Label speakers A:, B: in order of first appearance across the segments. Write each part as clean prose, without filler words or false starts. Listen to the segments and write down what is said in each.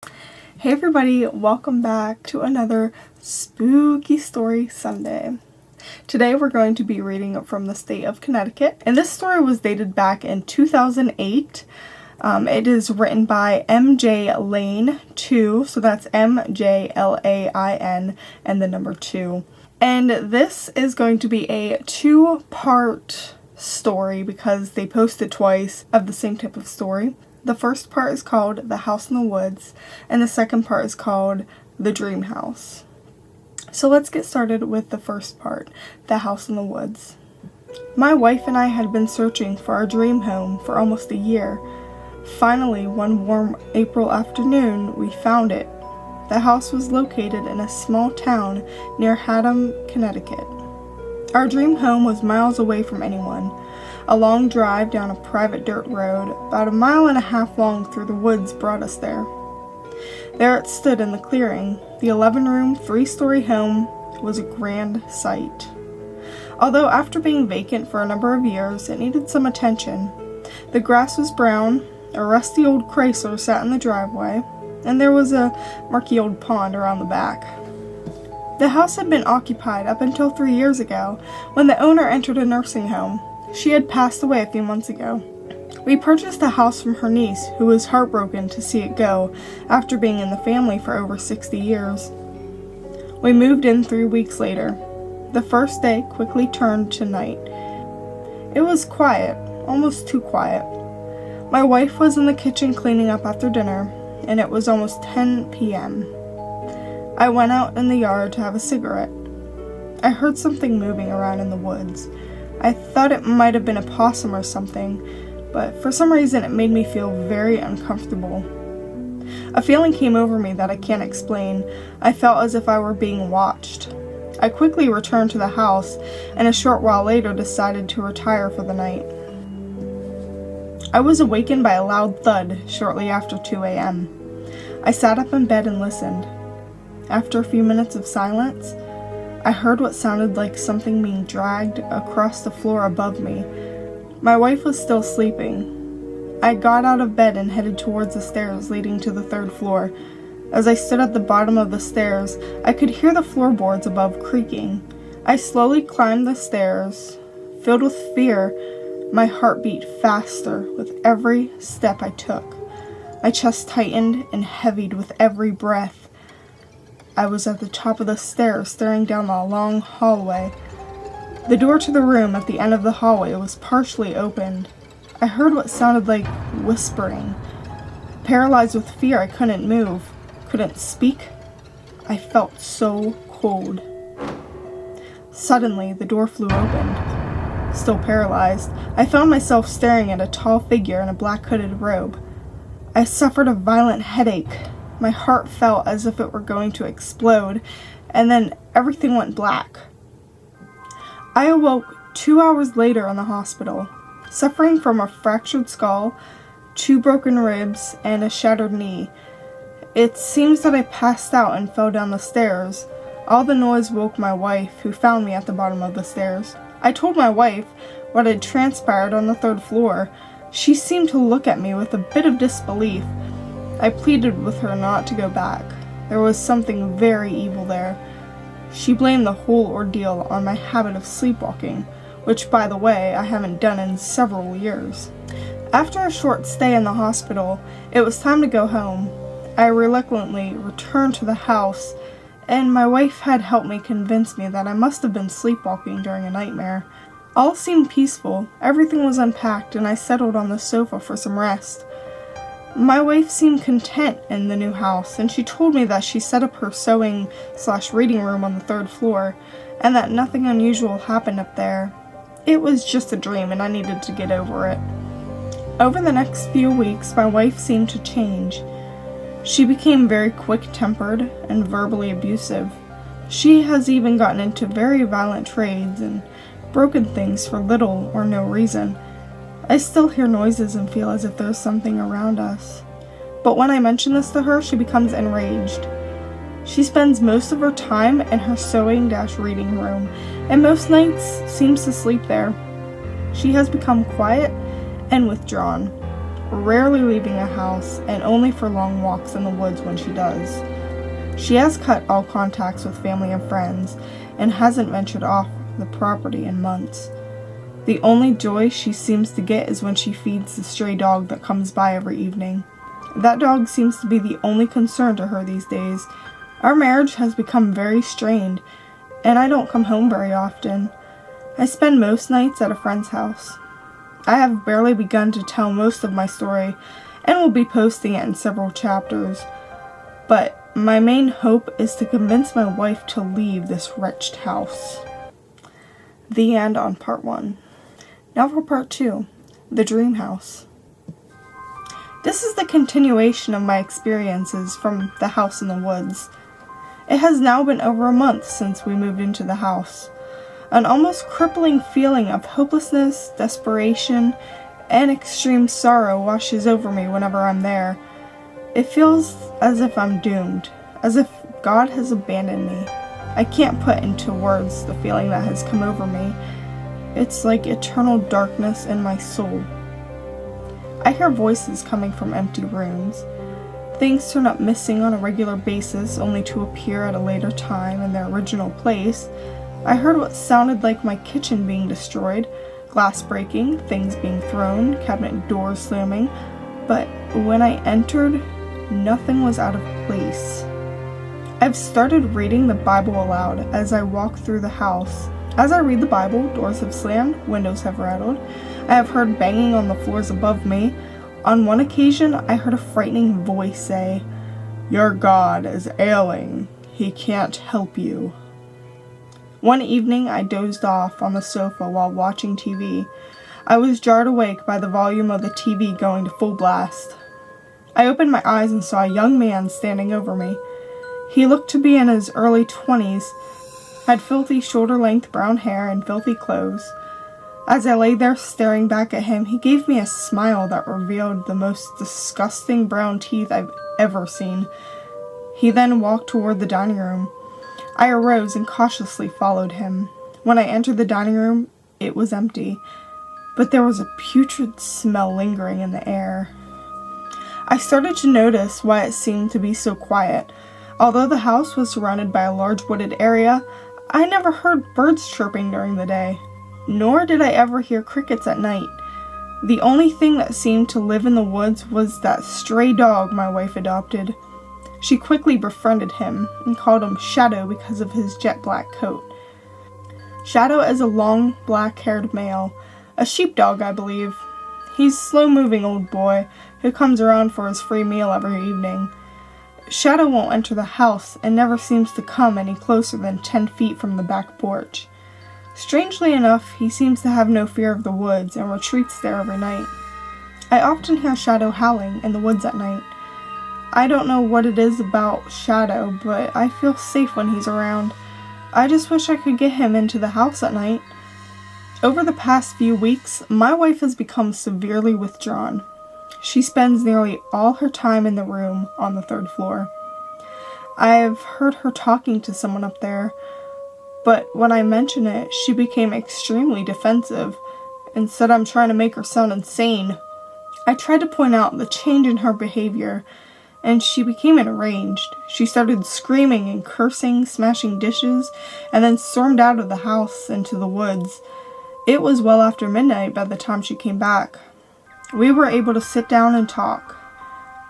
A: Hey everybody, welcome back to another Spooky Story Sunday. Today we're going to be reading from the state of Connecticut, and this story was dated back in 2008. It is written by M.J. Lane 2, so that's M-J-L-A-I-N and the number 2. And this is going to be a 2-part story because they posted twice of the same type of story. The first part is called The House in the Woods, and the second part is called The Dream House. So let's get started with the first part, The House in the Woods. My wife and I had been searching for our dream home for almost a year. Finally, one warm April afternoon, we found it. The house was located in a small town near Haddam, Connecticut. Our dream home was miles away from anyone. A long drive down a private dirt road, about 1.5 miles long through the woods, brought us there. There it stood in the clearing. The 11-room, 3-story home was a grand sight. Although after being vacant for a number of years, it needed some attention. The grass was brown, a rusty old Chrysler sat in the driveway, and there was a murky old pond around the back. The house had been occupied up until 3 years ago, when the owner entered a nursing home. She had passed away a few months ago. We purchased the house from her niece, who was heartbroken to see it go after being in the family for over 60 years. We moved in 3 weeks later. The first day quickly turned to night. It was quiet, almost too quiet. My wife was in the kitchen cleaning up after dinner, and it was almost 10 p.m. I went out in the yard to have a cigarette. I heard something moving around in the woods. I thought it might have been a possum or something, but for some reason it made me feel very uncomfortable. A feeling came over me that I can't explain. I felt as if I were being watched. I quickly returned to the house, and a short while later decided to retire for the night. I was awakened by a loud thud shortly after 2 a.m. I sat up in bed and listened. After a few minutes of silence, I heard what sounded like something being dragged across the floor above me. My wife was still sleeping. I got out of bed and headed towards the stairs leading to the 3rd floor. As I stood at the bottom of the stairs, I could hear the floorboards above creaking. I slowly climbed the stairs. Filled with fear, my heart beat faster with every step I took. My chest tightened and heavied with every breath. I was at the top of the stairs, staring down the long hallway. The door to the room at the end of the hallway was partially opened. I heard what sounded like whispering. Paralyzed with fear, I couldn't move, couldn't speak. I felt so cold. Suddenly, the door flew open. Still paralyzed, I found myself staring at a tall figure in a black hooded robe. I suffered a violent headache. My heart felt as if it were going to explode, and then everything went black. I awoke 2 hours later in the hospital, suffering from a fractured skull, 2 broken ribs, and a shattered knee. It seems that I passed out and fell down the stairs. All the noise woke my wife, who found me at the bottom of the stairs. I told my wife what had transpired on the 3rd floor. She seemed to look at me with a bit of disbelief. I pleaded with her not to go back. There was something very evil there. She blamed the whole ordeal on my habit of sleepwalking, which, by the way, I haven't done in several years. After a short stay in the hospital, it was time to go home. I reluctantly returned to the house, and my wife had helped me convince me that I must have been sleepwalking during a nightmare. All seemed peaceful. Everything was unpacked, and I settled on the sofa for some rest. My wife seemed content in the new house, and she told me that she set up her sewing/reading room on the 3rd floor, and that nothing unusual happened up there. It was just a dream, and I needed to get over it. Over the next few weeks, my wife seemed to change. She became very quick-tempered and verbally abusive. She has even gotten into very violent trades and broken things for little or no reason. I still hear noises and feel as if there's something around us. But when I mention this to her, she becomes enraged. She spends most of her time in her sewing-reading room, and most nights seems to sleep there. She has become quiet and withdrawn. rarely leaving a house and only for long walks in the woods when she does. She has cut all contacts with family and friends and hasn't ventured off the property in months. The only joy she seems to get is when she feeds the stray dog that comes by every evening. That dog seems to be the only concern to her these days. Our marriage has become very strained, and I don't come home very often. I spend most nights at a friend's house. I have barely begun to tell most of my story, and will be posting it in several chapters, but my main hope is to convince my wife to leave this wretched house. The end on part 1. Now for part 2, the dream house. This is the continuation of my experiences from the house in the woods. It has now been over a month since we moved into the house. An almost crippling feeling of hopelessness, desperation, and extreme sorrow washes over me whenever I'm there. It feels as if I'm doomed, as if God has abandoned me. I can't put into words the feeling that has come over me. It's like eternal darkness in my soul. I hear voices coming from empty rooms. Things turn up missing on a regular basis, only to appear at a later time in their original place. I heard what sounded like my kitchen being destroyed, glass breaking, things being thrown, cabinet doors slamming, but when I entered, nothing was out of place. I've started reading the Bible aloud as I walk through the house. As I read the Bible, doors have slammed, windows have rattled. I have heard banging on the floors above me. On one occasion, I heard a frightening voice say, "Your God is ailing. He can't help you." One evening, I dozed off on the sofa while watching TV. I was jarred awake by the volume of the TV going to full blast. I opened my eyes and saw a young man standing over me. He looked to be in his early 20s, had filthy shoulder-length brown hair and filthy clothes. As I lay there staring back at him, he gave me a smile that revealed the most disgusting brown teeth I've ever seen. He then walked toward the dining room. I arose and cautiously followed him. When I entered the dining room, it was empty, but there was a putrid smell lingering in the air. I started to notice why it seemed to be so quiet. Although the house was surrounded by a large wooded area, I never heard birds chirping during the day, nor did I ever hear crickets at night. The only thing that seemed to live in the woods was that stray dog my wife adopted. She quickly befriended him and called him Shadow because of his jet black coat. Shadow is a long, black-haired male, a sheepdog, I believe. He's a slow-moving old boy who comes around for his free meal every evening. Shadow won't enter the house and never seems to come any closer than 10 feet from the back porch. Strangely enough, he seems to have no fear of the woods and retreats there every night. I often hear Shadow howling in the woods at night. I don't know what it is about Shadow, but I feel safe when he's around. I just wish I could get him into the house at night. Over the past few weeks, my wife has become severely withdrawn. She spends nearly all her time in the room on the 3rd floor. I've heard her talking to someone up there, but when I mention it, she became extremely defensive and said I'm trying to make her sound insane. I tried to point out the change in her behavior, and she became enraged. She started screaming and cursing, smashing dishes, and then stormed out of the house into the woods. It was well after midnight by the time she came back. We were able to sit down and talk.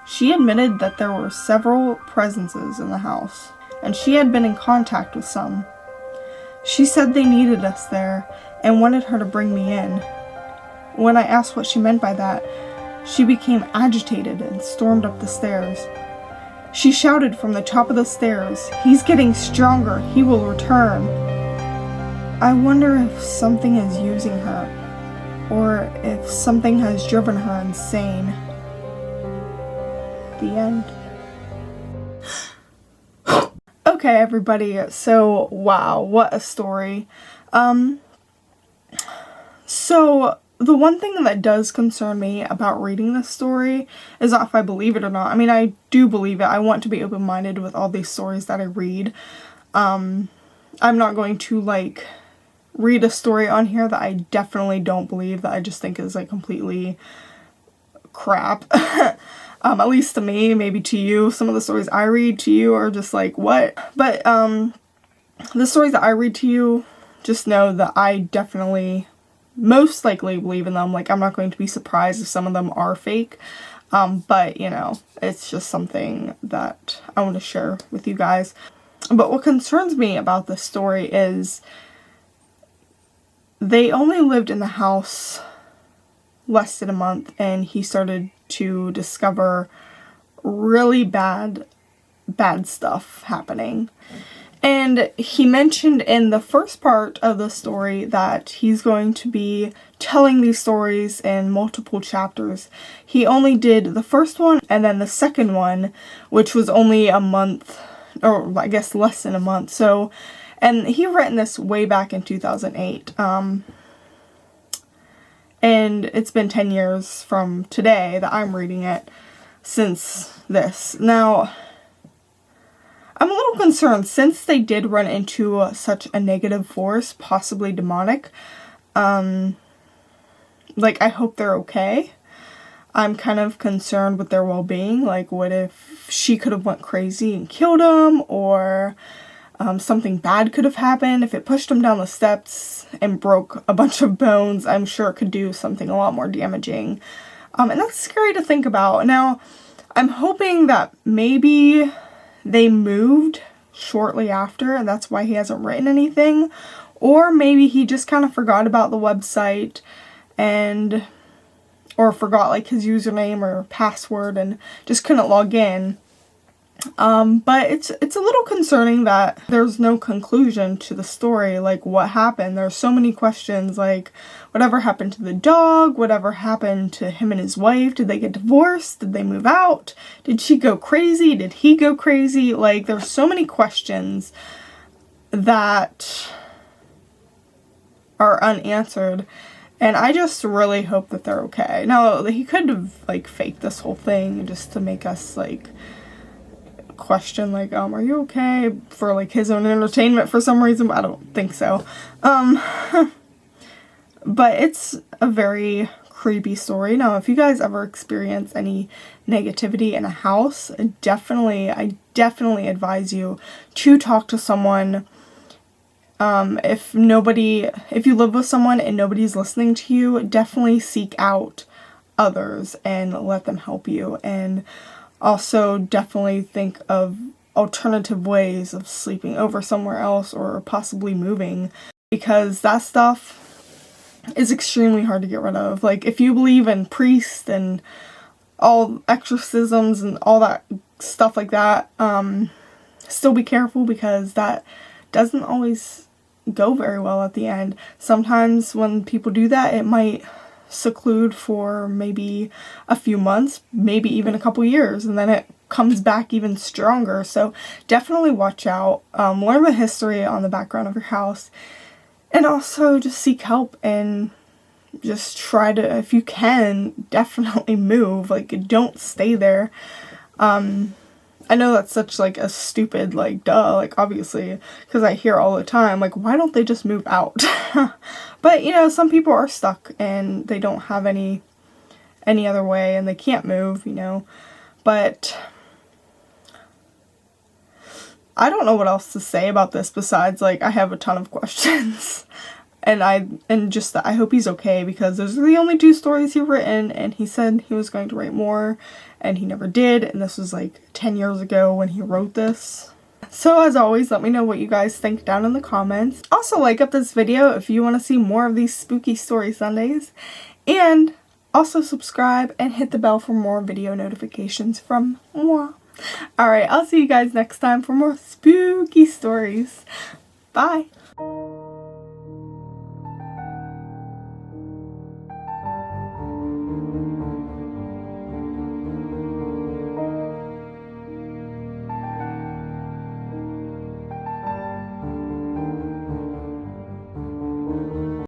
A: She admitted that there were several presences in the house, and she had been in contact with some. She said they needed us there and wanted her to bring me in. When I asked what she meant by that, she became agitated and stormed up the stairs. She shouted from the top of the stairs, "He's getting stronger, he will return." I wonder if something is using her, or if something has driven her insane. The end. Okay, everybody, so wow, what a story. So the one thing that does concern me about reading this story is not if I believe it or not. I mean, I do believe it. I want to be open-minded with all these stories that I read. I'm not going to, read a story on here that I definitely don't believe, that I just think is, completely crap. At least to me, maybe to you. Some of the stories I read to you are just like, what? But the stories that I read to you, just know that I definitely most likely believe in them. Like, I'm not going to be surprised if some of them are fake. But, you know, it's just something that I want to share with you guys. But what concerns me about this story is they only lived in the house less than a month, and he started to discover really bad stuff happening. And he mentioned in the first part of the story that he's going to be telling these stories in multiple chapters. He only did the first one and then the second one, which was only a month, or I guess less than a month. So, and he written this way back in 2008. And it's been 10 years from today that I'm reading it since this. Now, I'm a little concerned since they did run into such a negative force, possibly demonic. Like, I hope they're okay. I'm kind of concerned with their well-being. Like, what if she could have went crazy and killed him, or something bad could have happened. If it pushed him down the steps and broke a bunch of bones, I'm sure it could do something a lot more damaging. And that's scary to think about. Now, I'm hoping that maybe they moved shortly after, and that's why he hasn't written anything. Or maybe he just kind of forgot about the website or forgot like his username or password and just couldn't log in. But it's a little concerning that there's no conclusion to the story, like what happened. There's so many questions, like whatever happened to the dog, whatever happened to him and his wife, did they get divorced, did they move out, did she go crazy, did he go crazy? Like, there's so many questions that are unanswered, and I just really hope that they're okay. Now, he could have like faked this whole thing just to make us like question, like, are you okay, for like his own entertainment for some reason. I don't think so. But it's a very creepy story. Now, if you guys ever experience any negativity in a house, I definitely advise you to talk to someone. If you live with someone and nobody's listening to you, definitely seek out others and let them help you. And also definitely think of alternative ways of sleeping over somewhere else or possibly moving, because that stuff is extremely hard to get rid of. Like, if you believe in priests and all exorcisms and all that stuff like that, still be careful, because that doesn't always go very well at the end. Sometimes when people do that, it might seclude for maybe a few months, maybe even a couple years, and then it comes back even stronger. So definitely watch out, learn the history on the background of your house, and also just seek help and just try to, if you can, definitely move. Like, don't stay there. I know that's such like a stupid, like, duh, like, obviously, because I hear all the time, like, why don't they just move out? But, you know, some people are stuck and they don't have any other way and they can't move, you know. But I don't know what else to say about this besides, like, I have a ton of questions. And just that I hope he's okay, because those are the only 2 stories he's written, and he said he was going to write more, and he never did, and this was like 10 years ago when he wrote this. So as always, let me know what you guys think down in the comments. Also, like up this video if you want to see more of these spooky story Sundays, and also subscribe and hit the bell for more video notifications from moi. Alright, I'll see you guys next time for more spooky stories. Bye!